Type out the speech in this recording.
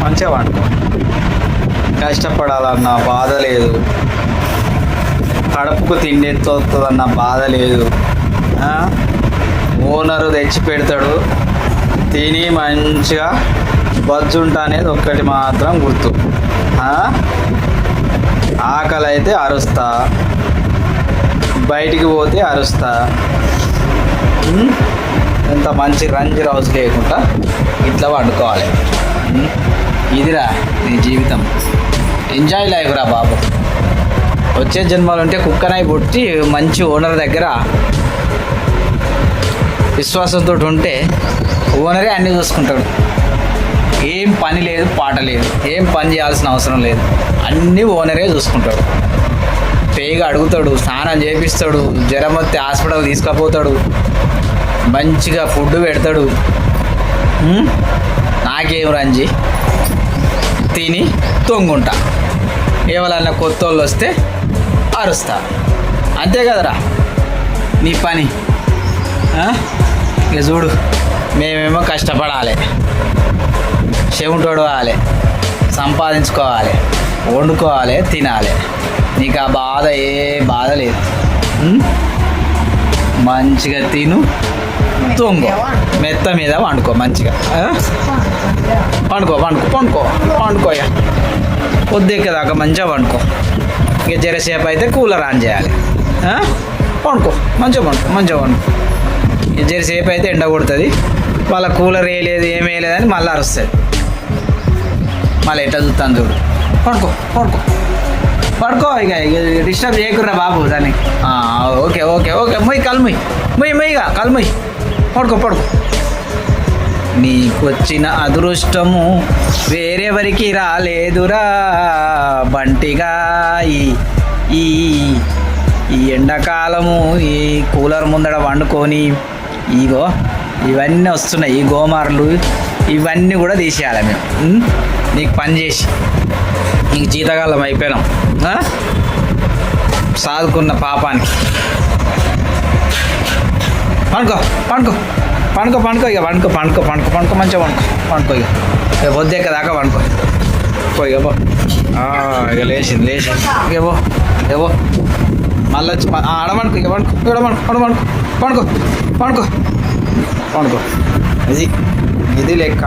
మంచిగా వండుకో. కష్టపడాలన్న బాధ లేదు, కడుపుకు తిండి ఎత్తొస్తుందన్న బాధ లేదు. ఓనరు తెచ్చి పెడతాడు, తిని మంచిగా బజ్జుంటా అనేది ఒక్కటి మాత్రం గుర్తు. ఆకలి అయితే అరుస్తా, బయటికి పోతే అరుస్తా. ఎంత మంచి రంజి రౌస్ లేకుండా ఇట్లా వండుకోవాలి. ఇదిరా నీ జీవితం. ఎంజాయ్ లైఫ్ రా బాబు. వచ్చే జన్మలు ఉంటే కుక్కనై పుట్టి మంచి ఓనర్ దగ్గర విశ్వాసంతో ఉంటే ఓనరే అన్నీ చూసుకుంటాడు. ఏం పని లేదు, పాట లేదు, ఏం పని చేయాల్సిన అవసరం లేదు, అన్నీ ఓనరే చూసుకుంటాడు. పేగా అడుగుతాడు, స్నానం చేపిస్తాడు, జ్వరం వస్తే హాస్పిటల్ తీసుకుపోతాడు, మంచిగా ఫుడ్ పెడతాడు. నాకేం రంజి, తిని తొంగుంటా. ఎవరన్నా కొత్త వాళ్ళు వస్తే అరుస్తా. అంతే కదరా నీ పని. ఇక చూడు, మేమేమో కష్టపడాలి, చెవుంటోడు కావాలి, సంపాదించుకోవాలి, వండుకోవాలి, తినాలి. నీకు ఆ బాధ ఏ బాధ లేదు. మంచిగా తిను, తొంగు, మెత్త మీద వండుకో, మంచిగా వండుకో వండుకో వండుకో వండుకో. పొద్దెక్కేదాకా మంచిగా వండుకో. ఇక జరసేపు అయితే కూలర్ ఆన్ చేయాలి. వండుకో, మంచిగా వండుకో, మంచిగా వండుకో. ఇక జరసేపు అయితే ఎండ కొడుతుంది, వాళ్ళ కూలర్ వేయలేదు ఏం వేయలేదని మళ్ళీ అరుస్తుంది. మళ్ళీ ఎట్లా చూస్తాను చూడు. పడుకో పడుకో పడుకో. ఇక డిస్టర్బ్ చేయకుర్రా బాబు దాన్ని. Okay okay okay. మొయ్యి కలు మొయ్యి మొయ్యి మొయ్యిగా కలు మొయ్యి. పడుకో పడుకో. నీకొచ్చిన అదృష్టము వేరెవరికి రాలేదురా బంటిగా. ఈ ఈ ఎండాకాలము ఈ కూలర్ ముందర వండుకొని ఇగో ఇవన్నీ వస్తున్నాయి, ఈ గోమార్లు ఇవన్నీ కూడా తీసేయాలి మేము. నీకు పని చేసి నీకు జీతకాలం అయిపోయినాం. సాదుకున్న పాపానికి. పండుకో పండుకో పండుకో పండుకో. ఇక పండుకో పండుకో పండుకో పండుకో మంచిగా పండుకో పండుకో. ఇక పొద్దెక్కదాకా పండుకో. ఇక పో. ఇక లేచింది లేచింది. ఇక పో ఇక పో. మళ్ళీ వచ్చి ఆడమనుకో. ఇక పండుకో ఇక్కడ పండుకో పండుకో పండుకో పండుకో పండుకో. ఇది ఇది లెక్క.